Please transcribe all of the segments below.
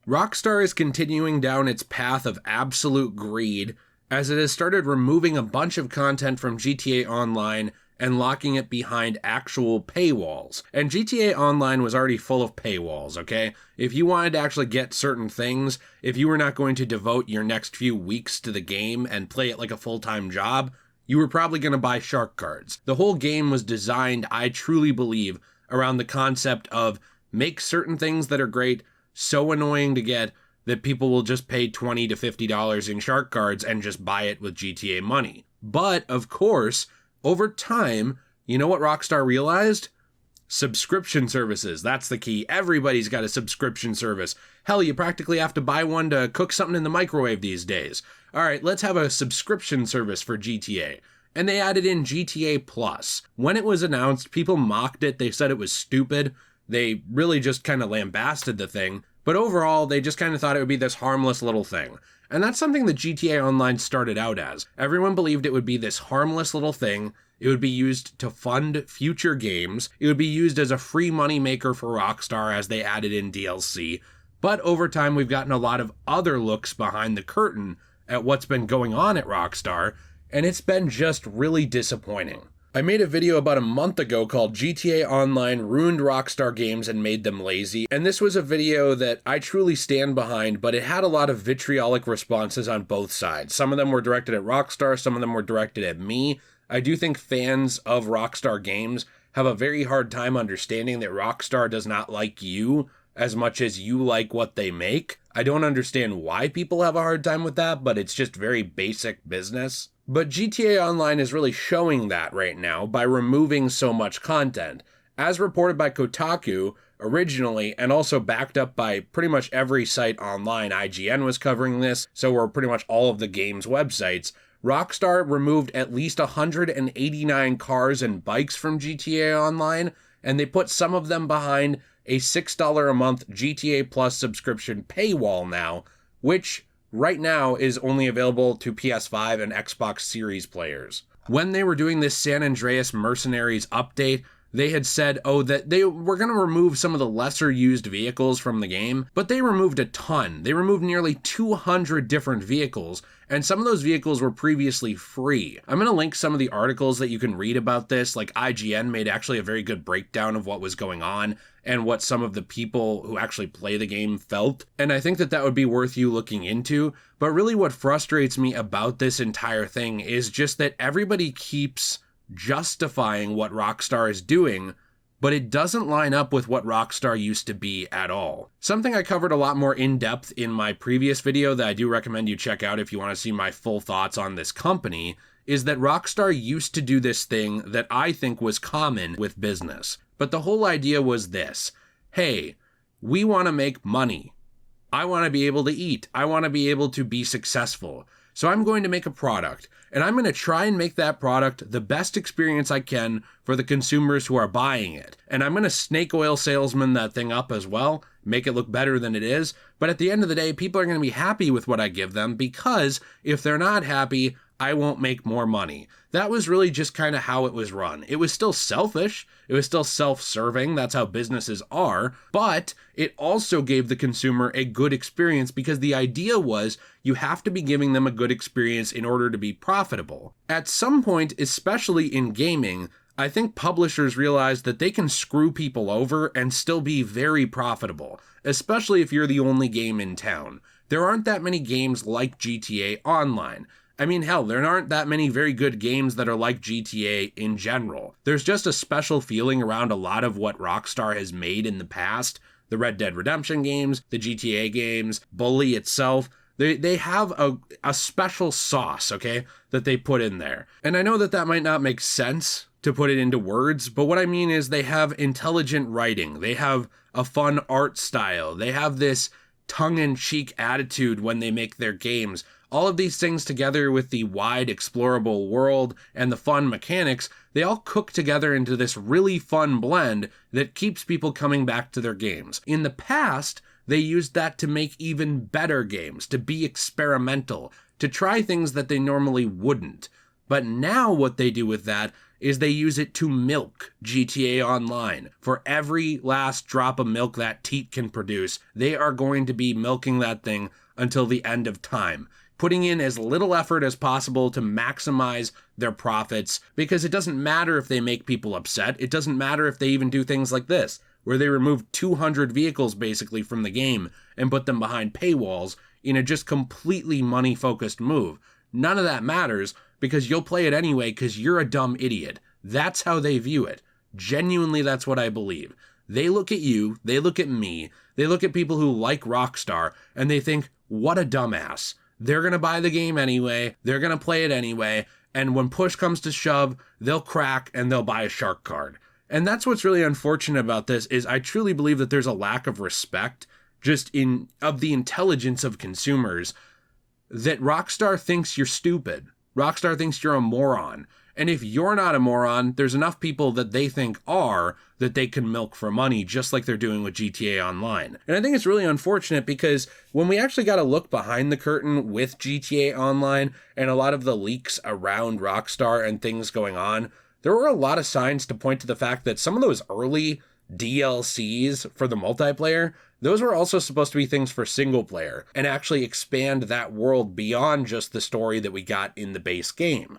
Rockstar is continuing down its path of absolute greed as it has started removing a bunch of content from GTA Online and locking it behind actual paywalls. And GTA Online was already full of paywalls, okay? If you wanted to actually get certain things, if you were not going to devote your next few weeks to the game and play it like a full-time job, you were probably going to buy shark cards. The whole game was designed, I truly believe, around the concept of make certain things that are great so annoying to get that people will just pay $20 to $50 in shark cards and just buy it with GTA money. But, of course, over time, you know what Rockstar realized? Subscription services, that's the key. Everybody's got a subscription service. Hell, you practically have to buy one to cook something in the microwave these days. All right, let's have a subscription service for GTA. And they added in GTA Plus. When it was announced, people mocked it. They said it was stupid. They really just kind of lambasted the thing. But overall, they just kind of thought it would be this harmless little thing. And that's something that GTA Online started out as. Everyone believed it would be this harmless little thing. It would be used to fund future games. It would be used as a free money maker for Rockstar as they added in DLC. But over time, we've gotten a lot of other looks behind the curtain at what's been going on at Rockstar, and it's been just really disappointing. I made a video about a month ago called GTA Online ruined Rockstar Games and made them lazy, and this was a video that I truly stand behind, but it had a lot of vitriolic responses on both sides. Some of them were directed at Rockstar, some of them were directed at me. I do think fans of Rockstar Games have a very hard time understanding that Rockstar does not like you as much as you like what they make. I don't understand why people have a hard time with that, but it's just very basic business. But GTA Online is really showing that right now by removing so much content. As reported by Kotaku originally, and also backed up by pretty much every site online, IGN was covering this, so were pretty much all of the game's websites, Rockstar removed at least 189 cars and bikes from GTA Online, and they put some of them behind a $6 a month GTA Plus subscription paywall now, which right now is only available to PS5 and Xbox Series players. When they were doing this San Andreas Mercenaries update, they had said, that they were going to remove some of the lesser used vehicles from the game, but they removed a ton. They removed nearly 200 different vehicles, and some of those vehicles were previously free. I'm going to link some of the articles that you can read about this, like IGN made actually a very good breakdown of what was going on and what some of the people who actually play the game felt, and I think that that would be worth you looking into. But really what frustrates me about this entire thing is just that everybody keeps justifying what Rockstar is doing, but it doesn't line up with what Rockstar used to be at all. Something I covered a lot more in depth in my previous video that I do recommend you check out if you want to see my full thoughts on this company is that Rockstar used to do this thing that I think was common with business. But the whole idea was this: hey, we want to make money. I want to be able to eat. I want to be able to be successful. So I'm going to make a product, and I'm going to try and make that product the best experience I can for the consumers who are buying it. And I'm going to snake oil salesman that thing up as well, make it look better than it is. But at the end of the day, people are going to be happy with what I give them, because if they're not happy, I won't make more money. That was really just kind of how it was run. It was still selfish. It was still self-serving. That's how businesses are. But it also gave the consumer a good experience, because the idea was you have to be giving them a good experience in order to be profitable. At some point, especially in gaming, I think publishers realized that they can screw people over and still be very profitable, especially if you're the only game in town. There aren't that many games like GTA Online. I mean, hell, there aren't that many very good games that are like GTA in general. There's just a special feeling around a lot of what Rockstar has made in the past. The Red Dead Redemption games, the GTA games, Bully itself. They have a special sauce, okay, that they put in there. And I know that that might not make sense to put it into words, but what I mean is they have intelligent writing. They have a fun art style. They have this tongue-in-cheek attitude when they make their games. All of these things together with the wide explorable world and the fun mechanics, they all cook together into this really fun blend that keeps people coming back to their games. In the past, they used that to make even better games, to be experimental, to try things that they normally wouldn't. But now what they do with that is they use it to milk GTA Online. For every last drop of milk that teat can produce, they are going to be milking that thing until the end of time, putting in as little effort as possible to maximize their profits, because it doesn't matter if they make people upset. It doesn't matter if they even do things like this, where they remove 200 vehicles basically from the game and put them behind paywalls in a just completely money-focused move. None of that matters, because you'll play it anyway because you're a dumb idiot. That's how they view it. Genuinely, that's what I believe. They look at you, they look at me, they look at people who like Rockstar, and they think, what a dumbass. They're going to buy the game anyway, they're going to play it anyway, and when push comes to shove, they'll crack and they'll buy a shark card. And that's what's really unfortunate about this, is I truly believe that there's a lack of respect of the intelligence of consumers, that Rockstar thinks you're stupid. Rockstar thinks you're a moron. And if you're not a moron, there's enough people that they think are, that they can milk for money, just like they're doing with GTA Online. And I think it's really unfortunate, because when we actually got to look behind the curtain with GTA Online and a lot of the leaks around Rockstar and things going on, there were a lot of signs to point to the fact that some of those early DLCs for the multiplayer, those were also supposed to be things for single player and actually expand that world beyond just the story that we got in the base game.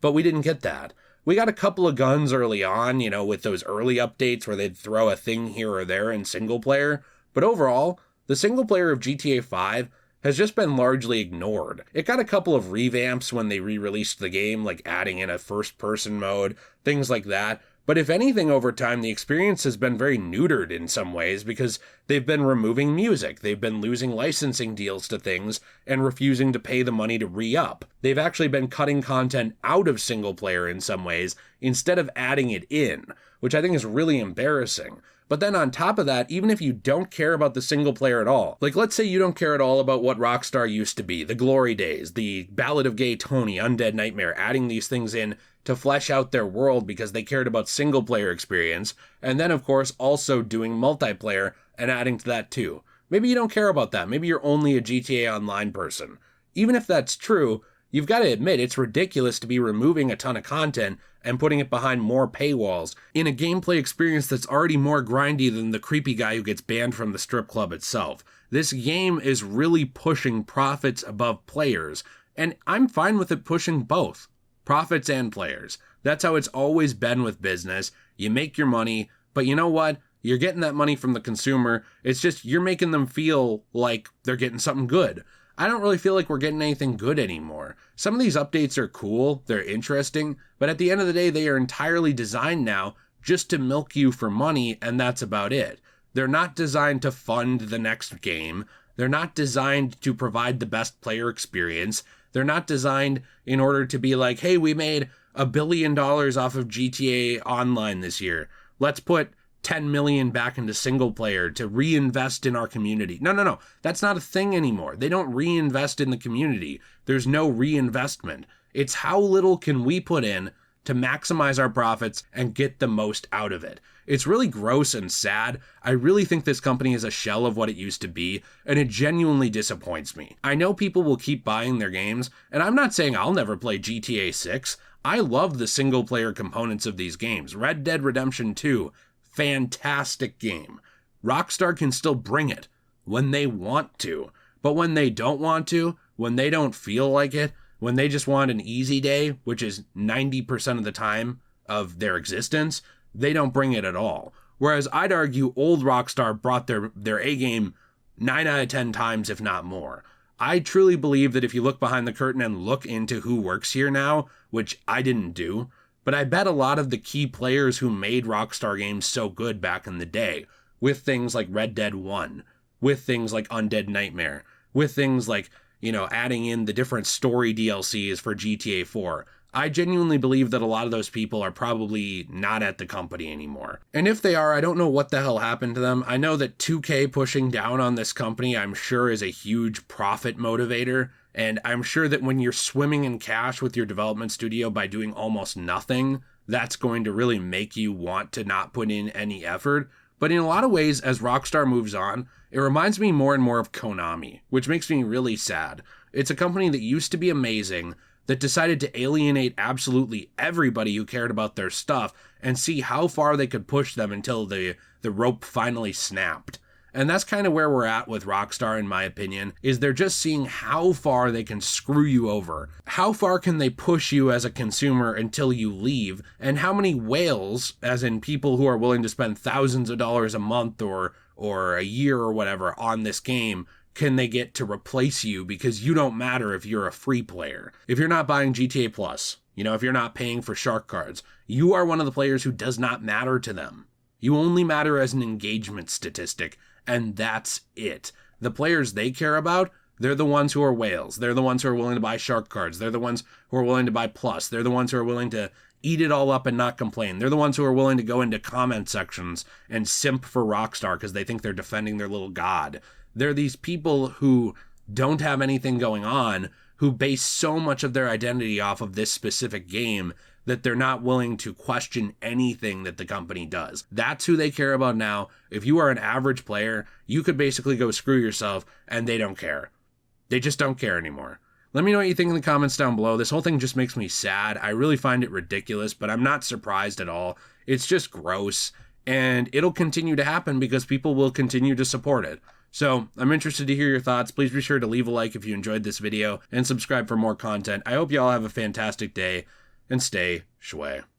But we didn't get that. We got a couple of guns early on, with those early updates where they'd throw a thing here or there in single player. But overall, the single player of GTA 5 has just been largely ignored. It got a couple of revamps when they re-released the game, like adding in a first-person mode, things like that. But if anything, over time, the experience has been very neutered in some ways, because they've been removing music, they've been losing licensing deals to things, and refusing to pay the money to re-up. They've actually been cutting content out of single player in some ways, instead of adding it in, which I think is really embarrassing. But then on top of that, even if you don't care about the single player at all, like let's say you don't care at all about what Rockstar used to be, the glory days, the Ballad of Gay Tony, Undead Nightmare, adding these things in to flesh out their world because they cared about single player experience, and then of course also doing multiplayer and adding to that too. Maybe you don't care about that. Maybe you're only a GTA Online person. Even if that's true, you've got to admit it's ridiculous to be removing a ton of content and putting it behind more paywalls in a gameplay experience that's already more grindy than the creepy guy who gets banned from the strip club itself. This game is really pushing profits above players, and I'm fine with it pushing both. Profits and players. That's how it's always been with business. You make your money, but you know what? You're getting that money from the consumer. It's just you're making them feel like they're getting something good. I don't really feel like we're getting anything good anymore. Some of these updates are cool, they're interesting, but at the end of the day, they are entirely designed now just to milk you for money, and that's about it. They're not designed to fund the next game. They're not designed to provide the best player experience. They're not designed in order to be like, hey, we made $1 billion off of GTA Online this year. Let's put 10 million back into single player to reinvest in our community. No. That's not a thing anymore. They don't reinvest in the community. There's no reinvestment. It's how little can we put in to maximize our profits and get the most out of it. It's really gross and sad. I really think this company is a shell of what it used to be, and it genuinely disappoints me. I know people will keep buying their games, and I'm not saying I'll never play GTA 6. I love the single player components of these games. Red Dead Redemption 2, fantastic game. Rockstar can still bring it when they want to, but when they don't want to, when they don't feel like it, when they just want an easy day, which is 90% of the time of their existence, they don't bring it at all. Whereas I'd argue old Rockstar brought their A-game 9 out of 10 times, if not more. I truly believe that if you look behind the curtain and look into who works here now, which I didn't do, but I bet a lot of the key players who made Rockstar Games so good back in the day, with things like Red Dead 1, with things like Undead Nightmare, with things like, adding in the different story DLCs for GTA 4, I genuinely believe that a lot of those people are probably not at the company anymore. And if they are, I don't know what the hell happened to them. I know that 2K pushing down on this company, I'm sure, is a huge profit motivator. And I'm sure that when you're swimming in cash with your development studio by doing almost nothing, that's going to really make you want to not put in any effort. But in a lot of ways, as Rockstar moves on, it reminds me more and more of Konami, which makes me really sad. It's a company that used to be amazing. that decided to alienate absolutely everybody who cared about their stuff and see how far they could push them until the rope finally snapped. And that's kind of where we're at with Rockstar, in my opinion, is they're just seeing how far they can screw you over. How far can they push you as a consumer until you leave? And how many whales, as in people who are willing to spend thousands of dollars a month or a year or whatever on this game, can they get to replace you because you don't matter if you're a free player? If you're not buying GTA Plus, if you're not paying for shark cards, you are one of the players who does not matter to them. You only matter as an engagement statistic, and that's it. The players they care about, they're the ones who are whales. They're the ones who are willing to buy shark cards. They're the ones who are willing to buy Plus. They're the ones who are willing to eat it all up and not complain. They're the ones who are willing to go into comment sections and simp for Rockstar because they think they're defending their little god. They're these people who don't have anything going on, who base so much of their identity off of this specific game that they're not willing to question anything that the company does. That's who they care about now. If you are an average player, you could basically go screw yourself, and they don't care. They just don't care anymore. Let me know what you think in the comments down below. This whole thing just makes me sad. I really find it ridiculous, but I'm not surprised at all. It's just gross, and it'll continue to happen because people will continue to support it. So, I'm interested to hear your thoughts. Please be sure to leave a like if you enjoyed this video, and subscribe for more content. I hope you all have a fantastic day, and stay shway.